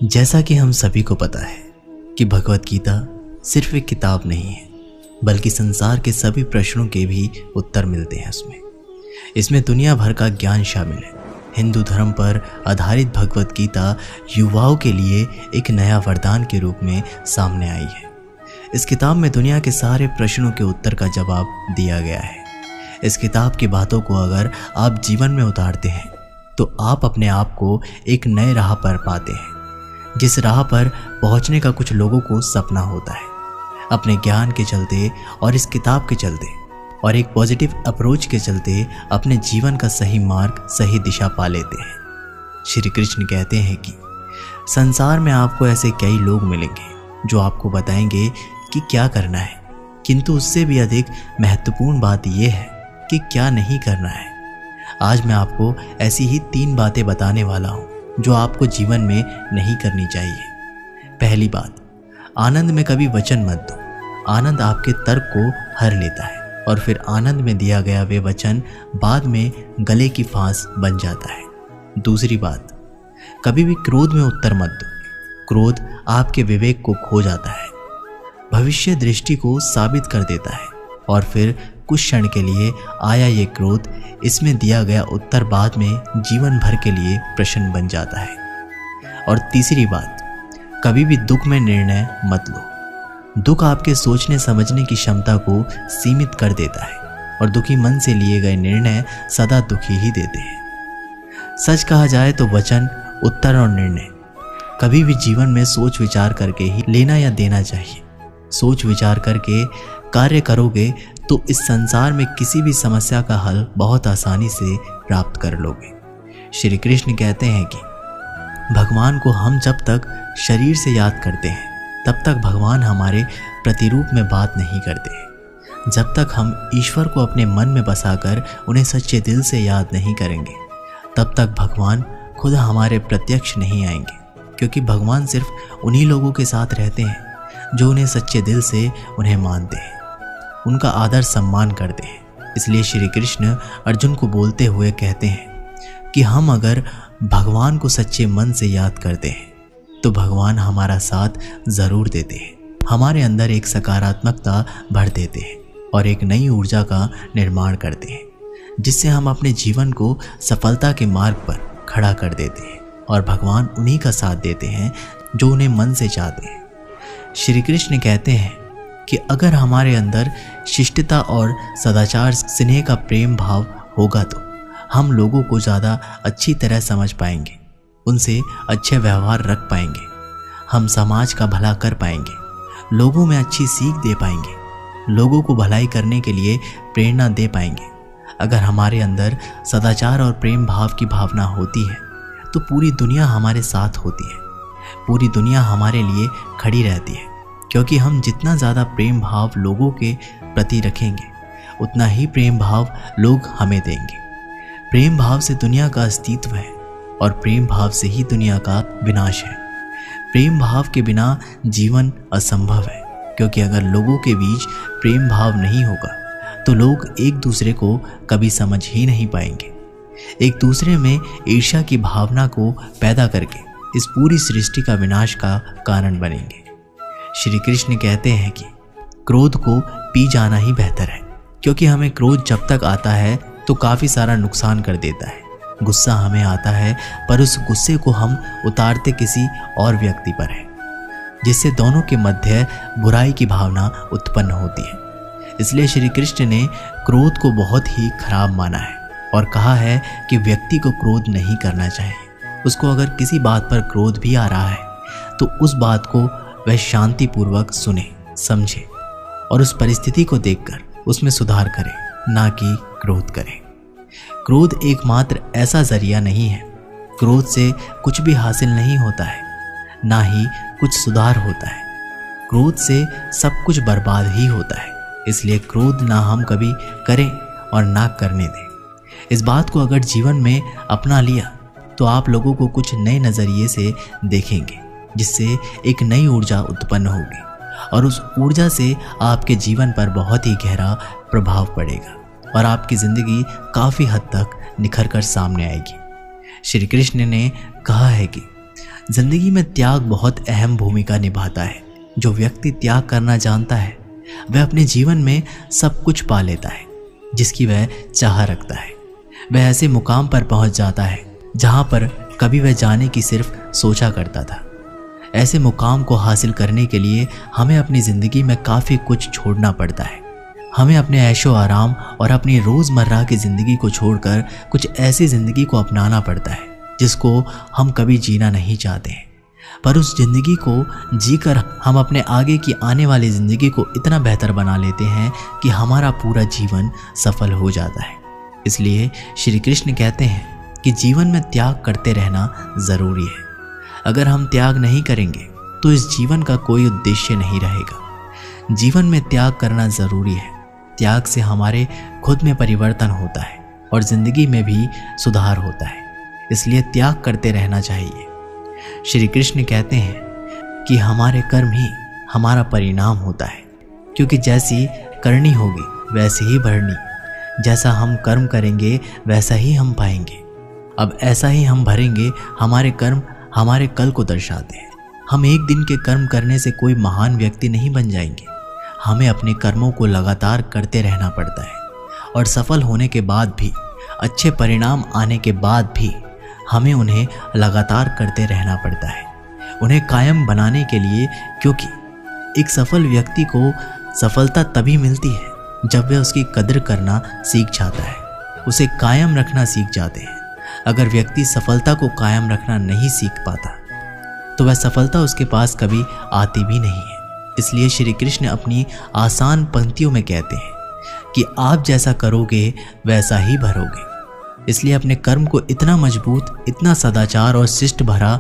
जैसा कि हम सभी को पता है कि भगवत गीता सिर्फ एक किताब नहीं है, बल्कि संसार के सभी प्रश्नों के भी उत्तर मिलते हैं इसमें दुनिया भर का ज्ञान शामिल है। हिंदू धर्म पर आधारित भगवत गीता युवाओं के लिए एक नया वरदान के रूप में सामने आई है। इस किताब में दुनिया के सारे प्रश्नों के उत्तर का जवाब दिया गया है। इस किताब की बातों को अगर आप जीवन में उतारते हैं तो आप अपने आप को एक नए राह पर पाते हैं, जिस राह पर पहुंचने का कुछ लोगों को सपना होता है। अपने ज्ञान के चलते और इस किताब के चलते और एक पॉजिटिव अप्रोच के चलते अपने जीवन का सही मार्ग, सही दिशा पा लेते हैं। श्री कृष्ण कहते हैं कि संसार में आपको ऐसे कई लोग मिलेंगे जो आपको बताएंगे कि क्या करना है, किंतु उससे भी अधिक महत्वपूर्ण बात यह है कि क्या नहीं करना है। आज मैं आपको ऐसी ही 3 बातें बताने वाला हूँ जो आपको जीवन में नहीं करनी चाहिए। पहली बात, आनंद में कभी वचन मत दो। आनंद आपके तर्क को हर लेता है और फिर आनंद में दिया गया वे वचन बाद में गले की फांस बन जाता है। दूसरी बात, कभी भी क्रोध में उत्तर मत दो। क्रोध आपके विवेक को खो जाता है, भविष्य दृष्टि को साबित कर देता है और फिर कुछ क्षण के लिए आया ये क्रोध, इसमें दिया गया उत्तर बाद में जीवन भर के लिए प्रश्न बन जाता है। और तीसरी बात, कभी भी दुख में निर्णय मत लो। दुख आपके सोचने समझने की क्षमता को सीमित कर देता है और दुखी मन से लिए गए निर्णय सदा दुखी ही देते हैं। सच कहा जाए तो वचन, उत्तर और निर्णय कभी भी जीवन में सोच विचार करके ही लेना या देना चाहिए। सोच विचार करके कार्य करोगे तो इस संसार में किसी भी समस्या का हल बहुत आसानी से प्राप्त कर लोगे। श्री कृष्ण कहते हैं कि भगवान को हम जब तक शरीर से याद करते हैं तब तक भगवान हमारे प्रतिरूप में बात नहीं करते। जब तक हम ईश्वर को अपने मन में बसाकर उन्हें सच्चे दिल से याद नहीं करेंगे तब तक भगवान खुद हमारे प्रत्यक्ष नहीं आएंगे, क्योंकि भगवान सिर्फ उन्हीं लोगों के साथ रहते हैं जो उन्हें सच्चे दिल से उन्हें मानते हैं, उनका आदर सम्मान करते हैं। इसलिए श्री कृष्ण अर्जुन को बोलते हुए कहते हैं कि हम अगर भगवान को सच्चे मन से याद करते हैं तो भगवान हमारा साथ ज़रूर देते हैं, हमारे अंदर एक सकारात्मकता भर देते हैं और एक नई ऊर्जा का निर्माण करते हैं, जिससे हम अपने जीवन को सफलता के मार्ग पर खड़ा कर देते हैं और भगवान उन्हीं का साथ देते हैं जो उन्हें मन से चाहते हैं। श्री कृष्ण कहते हैं कि अगर हमारे अंदर शिष्टता और सदाचार, स्नेह का प्रेम भाव होगा तो हम लोगों को ज़्यादा अच्छी तरह समझ पाएंगे, उनसे अच्छे व्यवहार रख पाएंगे, हम समाज का भला कर पाएंगे, लोगों में अच्छी सीख दे पाएंगे, लोगों को भलाई करने के लिए प्रेरणा दे पाएंगे। अगर हमारे अंदर सदाचार और प्रेम भाव की भावना होती है तो पूरी दुनिया हमारे साथ होती है, पूरी दुनिया हमारे लिए खड़ी रहती है, क्योंकि हम जितना ज़्यादा प्रेम भाव लोगों के प्रति रखेंगे उतना ही प्रेम भाव लोग हमें देंगे। प्रेम भाव से दुनिया का अस्तित्व है और प्रेम भाव से ही दुनिया का विनाश है। प्रेम भाव के बिना जीवन असंभव है, क्योंकि अगर लोगों के बीच प्रेम भाव नहीं होगा तो लोग एक दूसरे को कभी समझ ही नहीं पाएंगे, एक दूसरे में ईर्ष्या की भावना को पैदा करके इस पूरी सृष्टि का विनाश का कारण बनेंगे। श्री कृष्ण कहते हैं कि क्रोध को पी जाना ही बेहतर है, क्योंकि हमें क्रोध जब तक आता है तो काफ़ी सारा नुकसान कर देता है। गुस्सा हमें आता है पर उस गुस्से को हम उतारते किसी और व्यक्ति पर है, जिससे दोनों के मध्य बुराई की भावना उत्पन्न होती है। इसलिए श्री कृष्ण ने क्रोध को बहुत ही खराब माना है और कहा है कि व्यक्ति को क्रोध नहीं करना चाहिए। उसको अगर किसी बात पर क्रोध भी आ रहा है तो उस बात को वह शांतिपूर्वक सुने, समझे और उस परिस्थिति को देखकर उसमें सुधार करे, ना कि क्रोध करे। क्रोध एकमात्र ऐसा जरिया नहीं है। क्रोध से कुछ भी हासिल नहीं होता है, ना ही कुछ सुधार होता है। क्रोध से सब कुछ बर्बाद ही होता है। इसलिए क्रोध ना हम कभी करें और ना करने दें। इस बात को अगर जीवन में अपना लिया तो आप लोगों को कुछ नए नज़रिए से देखेंगे, जिससे एक नई ऊर्जा उत्पन्न होगी और उस ऊर्जा से आपके जीवन पर बहुत ही गहरा प्रभाव पड़ेगा और आपकी ज़िंदगी काफ़ी हद तक निखर कर सामने आएगी। श्री कृष्ण ने कहा है कि जिंदगी में त्याग बहुत अहम भूमिका निभाता है। जो व्यक्ति त्याग करना जानता है वह अपने जीवन में सब कुछ पा लेता है जिसकी वह चाह रखता है। वह ऐसे मुकाम पर पहुंच जाता है जहां पर कभी वह जाने की सिर्फ सोचा करता था। ऐसे मुकाम को हासिल करने के लिए हमें अपनी ज़िंदगी में काफ़ी कुछ छोड़ना पड़ता है। हमें अपने ऐशो आराम और अपनी रोज़मर्रा की ज़िंदगी को छोड़कर कुछ ऐसी ज़िंदगी को अपनाना पड़ता है जिसको हम कभी जीना नहीं चाहते हैं, पर उस ज़िंदगी को जीकर हम अपने आगे की आने वाली ज़िंदगी को इतना बेहतर बना लेते हैं कि हमारा पूरा जीवन सफल हो जाता है। इसलिए श्री कृष्ण कहते हैं कि जीवन में त्याग करते रहना ज़रूरी है। अगर हम त्याग नहीं करेंगे तो इस जीवन का कोई उद्देश्य नहीं रहेगा। जीवन में त्याग करना ज़रूरी है। त्याग से हमारे खुद में परिवर्तन होता है और ज़िंदगी में भी सुधार होता है। इसलिए त्याग करते रहना चाहिए। श्री कृष्ण कहते हैं कि हमारे कर्म ही हमारा परिणाम होता है, क्योंकि जैसी करनी होगी वैसे ही भरनी। जैसा हम कर्म करेंगे वैसा ही हम पाएंगे। अब ऐसा ही हम भरेंगे। हमारे कर्म हमारे कल को दर्शाते हैं। हम एक दिन के कर्म करने से कोई महान व्यक्ति नहीं बन जाएंगे। हमें अपने कर्मों को लगातार करते रहना पड़ता है और सफल होने के बाद भी, अच्छे परिणाम आने के बाद भी हमें उन्हें लगातार करते रहना पड़ता है, उन्हें कायम बनाने के लिए। क्योंकि एक सफल व्यक्ति को सफलता तभी मिलती है जब वह उसकी कदर करना सीख जाता है, उसे कायम रखना सीख जाते हैं। अगर व्यक्ति सफलता को कायम रखना नहीं सीख पाता तो वह सफलता उसके पास कभी आती भी नहीं है। इसलिए श्री कृष्ण अपनी आसान पंक्तियों में कहते हैं कि आप जैसा करोगे वैसा ही भरोगे। इसलिए अपने कर्म को इतना मजबूत, इतना सदाचार और शिष्ट भरा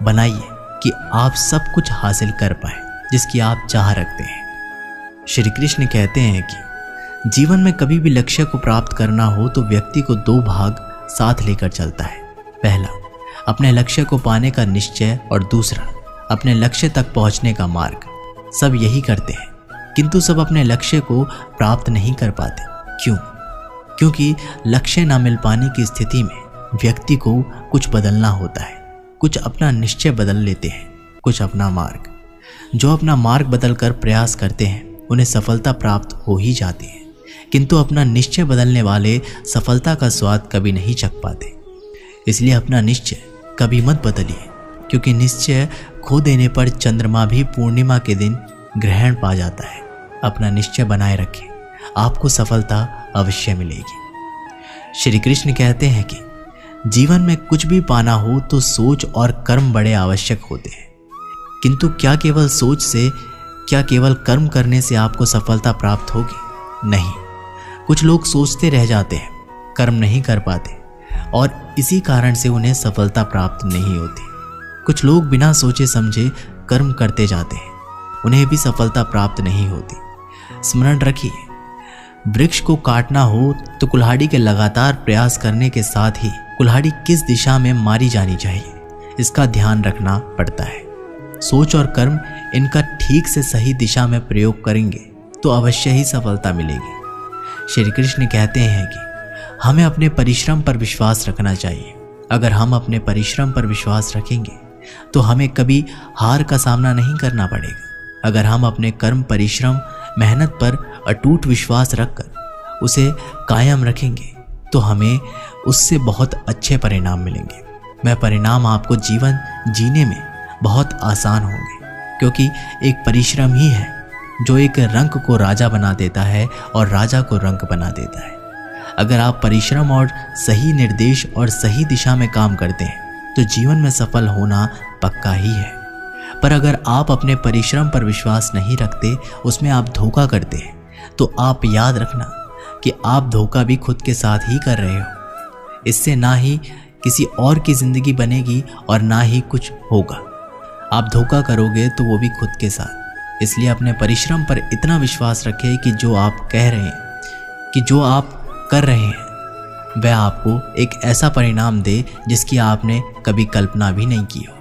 बनाइए कि आप सब कुछ हासिल कर पाए जिसकी आप चाह रखते हैं। श्री कृष्ण कहते हैं कि जीवन में कभी भी लक्ष्य को प्राप्त करना हो तो व्यक्ति को दो भाग साथ लेकर चलता है। पहला, अपने लक्ष्य को पाने का निश्चय, और दूसरा, अपने लक्ष्य तक पहुंचने का मार्ग। सब यही करते हैं, किंतु सब अपने लक्ष्य को प्राप्त नहीं कर पाते। क्यों? क्योंकि लक्ष्य न मिल पाने की स्थिति में व्यक्ति को कुछ बदलना होता है। कुछ अपना निश्चय बदल लेते हैं, कुछ अपना मार्ग। जो अपना मार्ग बदलकर प्रयास करते हैं उन्हें सफलता प्राप्त हो ही जाती है, किंतु अपना निश्चय बदलने वाले सफलता का स्वाद कभी नहीं चख पाते। इसलिए अपना निश्चय कभी मत बदलिए, क्योंकि निश्चय खो देने पर चंद्रमा भी पूर्णिमा के दिन ग्रहण पा जाता है। अपना निश्चय बनाए रखें, आपको सफलता अवश्य मिलेगी। श्री कृष्ण कहते हैं कि जीवन में कुछ भी पाना हो तो सोच और कर्म बड़े आवश्यक होते हैं, किंतु क्या केवल सोच से, क्या केवल कर्म करने से आपको सफलता प्राप्त होगी? नहीं। कुछ लोग सोचते रह जाते हैं, कर्म नहीं कर पाते और इसी कारण से उन्हें सफलता प्राप्त नहीं होती। कुछ लोग बिना सोचे समझे कर्म करते जाते हैं, उन्हें भी सफलता प्राप्त नहीं होती। स्मरण रखिए, वृक्ष को काटना हो तो कुल्हाड़ी के लगातार प्रयास करने के साथ ही कुल्हाड़ी किस दिशा में मारी जानी चाहिए इसका ध्यान रखना पड़ता है। सोच और कर्म इनका ठीक से सही दिशा में प्रयोग करेंगे तो अवश्य ही सफलता मिलेगी। श्री कृष्ण कहते हैं कि हमें अपने परिश्रम पर विश्वास रखना चाहिए। अगर हम अपने परिश्रम पर विश्वास रखेंगे तो हमें कभी हार का सामना नहीं करना पड़ेगा। अगर हम अपने कर्म, परिश्रम, मेहनत पर अटूट विश्वास रखकर उसे कायम रखेंगे तो हमें उससे बहुत अच्छे परिणाम मिलेंगे। वह परिणाम आपको जीवन जीने में बहुत आसान होंगे, क्योंकि एक परिश्रम ही है जो एक रंक को राजा बना देता है और राजा को रंक बना देता है। अगर आप परिश्रम और सही निर्देश और सही दिशा में काम करते हैं तो जीवन में सफल होना पक्का ही है। पर अगर आप अपने परिश्रम पर विश्वास नहीं रखते, उसमें आप धोखा करते हैं, तो आप याद रखना कि आप धोखा भी खुद के साथ ही कर रहे हो। इससे ना ही किसी और की जिंदगी बनेगी और ना ही कुछ होगा। आप धोखा करोगे तो वो भी खुद के साथ। इसलिए अपने परिश्रम पर इतना विश्वास रखें कि जो आप कह रहे हैं, कि जो आप कर रहे हैं, वह आपको एक ऐसा परिणाम दे जिसकी आपने कभी कल्पना भी नहीं की हो।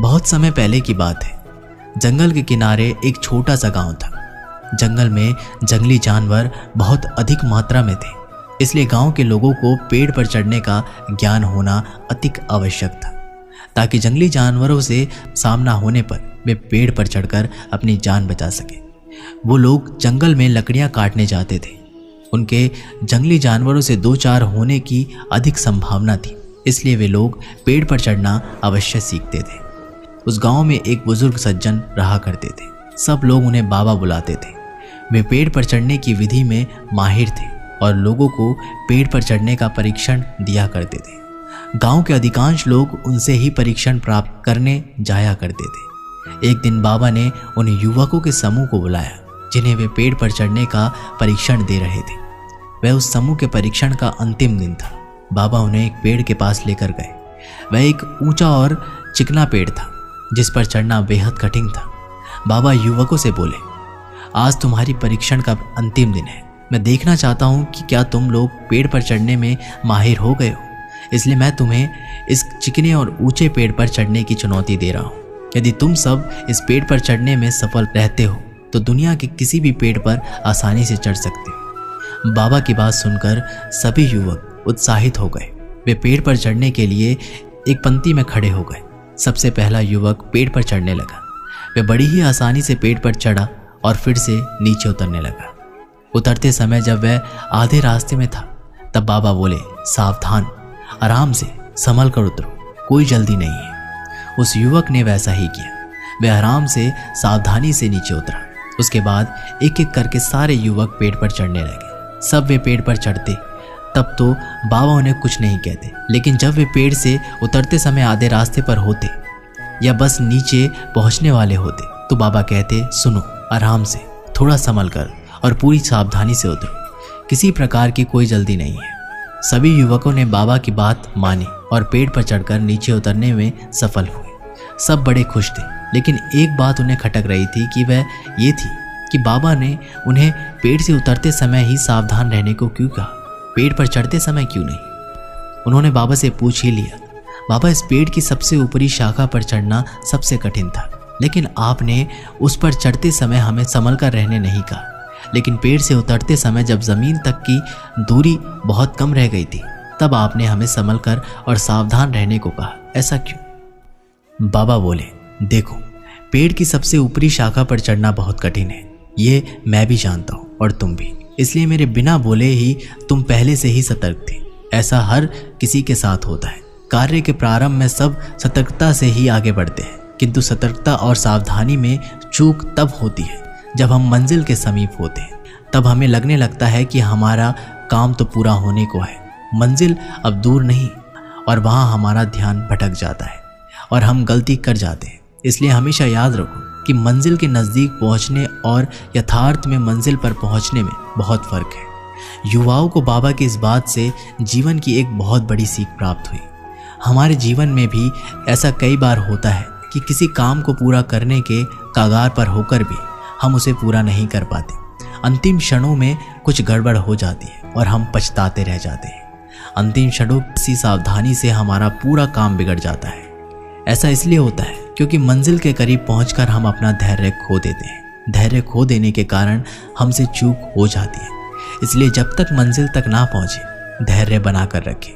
बहुत समय पहले की बात है, जंगल के किनारे एक छोटा सा गांव था। जंगल में जंगली जानवर बहुत अधिक मात्रा में थे, इसलिए गांव के लोगों को पेड़ पर चढ़ने का ज्ञान होना अति आवश्यक था, ताकि जंगली जानवरों से सामना होने पर वे पेड़ पर चढ़कर अपनी जान बचा सके। वो लोग जंगल में लकड़ियां काटने जाते थे। उनके जंगली जानवरों से दो चार होने की अधिक संभावना थी, इसलिए वे लोग पेड़ पर चढ़ना अवश्य सीखते थे। उस गांव में एक बुजुर्ग सज्जन रहा करते थे। सब लोग उन्हें बाबा बुलाते थे। वे पेड़ पर चढ़ने की विधि में माहिर थे और लोगों को पेड़ पर चढ़ने का परीक्षण दिया करते थे। गांव के अधिकांश लोग उनसे ही परीक्षण प्राप्त करने जाया करते थे। एक दिन बाबा ने उन युवकों के समूह को बुलाया जिन्हें वे पेड़ पर चढ़ने का परीक्षण दे रहे थे। वह उस समूह के परीक्षण का अंतिम दिन था। बाबा उन्हें एक पेड़ के पास लेकर गए। वह एक ऊंचा और चिकना पेड़ था जिस पर चढ़ना बेहद कठिन था। बाबा युवकों से बोले, आज तुम्हारी परीक्षण का अंतिम दिन है। मैं देखना चाहता हूं कि क्या तुम लोग पेड़ पर चढ़ने में माहिर हो गए हो। इसलिए मैं तुम्हें इस चिकने और ऊंचे पेड़ पर चढ़ने की चुनौती दे रहा हूं। यदि तुम सब इस पेड़ पर चढ़ने में सफल रहते हो तो दुनिया के किसी भी पेड़ पर आसानी से चढ़ सकते हो। बाबा की बात सुनकर सभी युवक उत्साहित हो गए। वे पेड़ पर चढ़ने के लिए एक पंक्ति में खड़े हो गए। सबसे पहला युवक पेड़ पर चढ़ने लगा। वह बड़ी ही आसानी से पेड़ पर चढ़ा और फिर से नीचे उतरने लगा। उतरते समय जब वह आधे रास्ते में था तब बाबा बोले, सावधान, आराम से संभल कर उतरो, कोई जल्दी नहीं है। उस युवक ने वैसा ही किया। वह आराम से सावधानी से नीचे उतरा। उसके बाद एक एक करके सारे युवक पेड़ पर चढ़ने लगे। सब वे पेड़ पर चढ़ते तब तो बाबा उन्हें कुछ नहीं कहते, लेकिन जब वे पेड़ से उतरते समय आधे रास्ते पर होते या बस नीचे पहुंचने वाले होते तो बाबा कहते, सुनो, आराम से, थोड़ा संभल कर और पूरी सावधानी से उतरो, किसी प्रकार की कोई जल्दी नहीं है। सभी युवकों ने बाबा की बात मानी और पेड़ पर चढ़कर नीचे उतरने में सफल हुए। सब बड़े खुश थे, लेकिन एक बात उन्हें खटक रही थी कि वह ये थी कि बाबा ने उन्हें पेड़ से उतरते समय ही सावधान रहने को क्यों कहा, पेड़ पर चढ़ते समय क्यों नहीं। उन्होंने बाबा से पूछ ही लिया, बाबा, इस पेड़ की सबसे ऊपरी शाखा पर चढ़ना सबसे कठिन था, लेकिन आपने उस पर चढ़ते समय हमें संभल कर रहने नहीं कहा। लेकिन पेड़ से उतरते समय जब जमीन तक की दूरी बहुत कम रह गई थी तब आपने हमें संभल कर और सावधान रहने को कहा, ऐसा क्यों। बाबा बोले, देखो, पेड़ की सबसे ऊपरी शाखा पर चढ़ना बहुत कठिन है, ये मैं भी जानता हूँ और तुम भी। इसलिए मेरे बिना बोले ही तुम पहले से ही सतर्क थे। ऐसा हर किसी के साथ होता है। कार्य के प्रारंभ में सब सतर्कता से ही आगे बढ़ते हैं, किंतु सतर्कता और सावधानी में चूक तब होती है जब हम मंजिल के समीप होते हैं। तब हमें लगने लगता है कि हमारा काम तो पूरा होने को है, मंजिल अब दूर नहीं, और वहाँ हमारा ध्यान भटक जाता है और हम गलती कर जाते हैं। इसलिए हमेशा याद रखो कि मंजिल के नज़दीक पहुँचने और यथार्थ में मंजिल पर पहुँचने में बहुत फ़र्क है। युवाओं को बाबा की इस बात से जीवन की एक बहुत बड़ी सीख प्राप्त हुई। हमारे जीवन में भी ऐसा कई बार होता है कि किसी काम को पूरा करने के कगार पर होकर भी हम उसे पूरा नहीं कर पाते। अंतिम क्षणों में कुछ गड़बड़ हो जाती है और हम पछताते रह जाते हैं। अंतिम क्षणों की सावधानी से हमारा पूरा काम बिगड़ जाता है। ऐसा इसलिए होता है क्योंकि मंजिल के करीब पहुंचकर हम अपना धैर्य खो देते हैं। धैर्य खो देने के कारण हमसे चूक हो जाती है। इसलिए जब तक मंजिल तक ना पहुंचे धैर्य बनाकर रखें।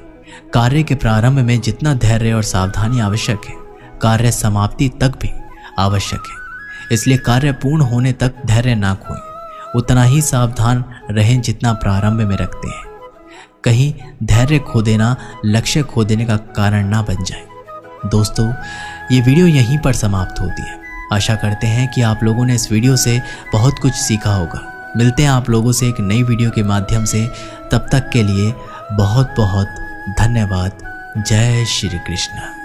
कार्य के प्रारंभ में जितना धैर्य और सावधानी आवश्यक है, कार्य समाप्ति तक भी आवश्यक है। इसलिए कार्य पूर्ण होने तक धैर्य ना खोएं, उतना ही सावधान रहें जितना प्रारंभ में रखते हैं। कहीं धैर्य खो देना लक्ष्य खो देने का कारण ना बन जाए। दोस्तों, ये वीडियो यहीं पर समाप्त होती है। आशा करते हैं कि आप लोगों ने इस वीडियो से बहुत कुछ सीखा होगा। मिलते हैं आप लोगों से एक नई वीडियो के माध्यम से। तब तक के लिए बहुत बहुत धन्यवाद। जय श्री कृष्ण।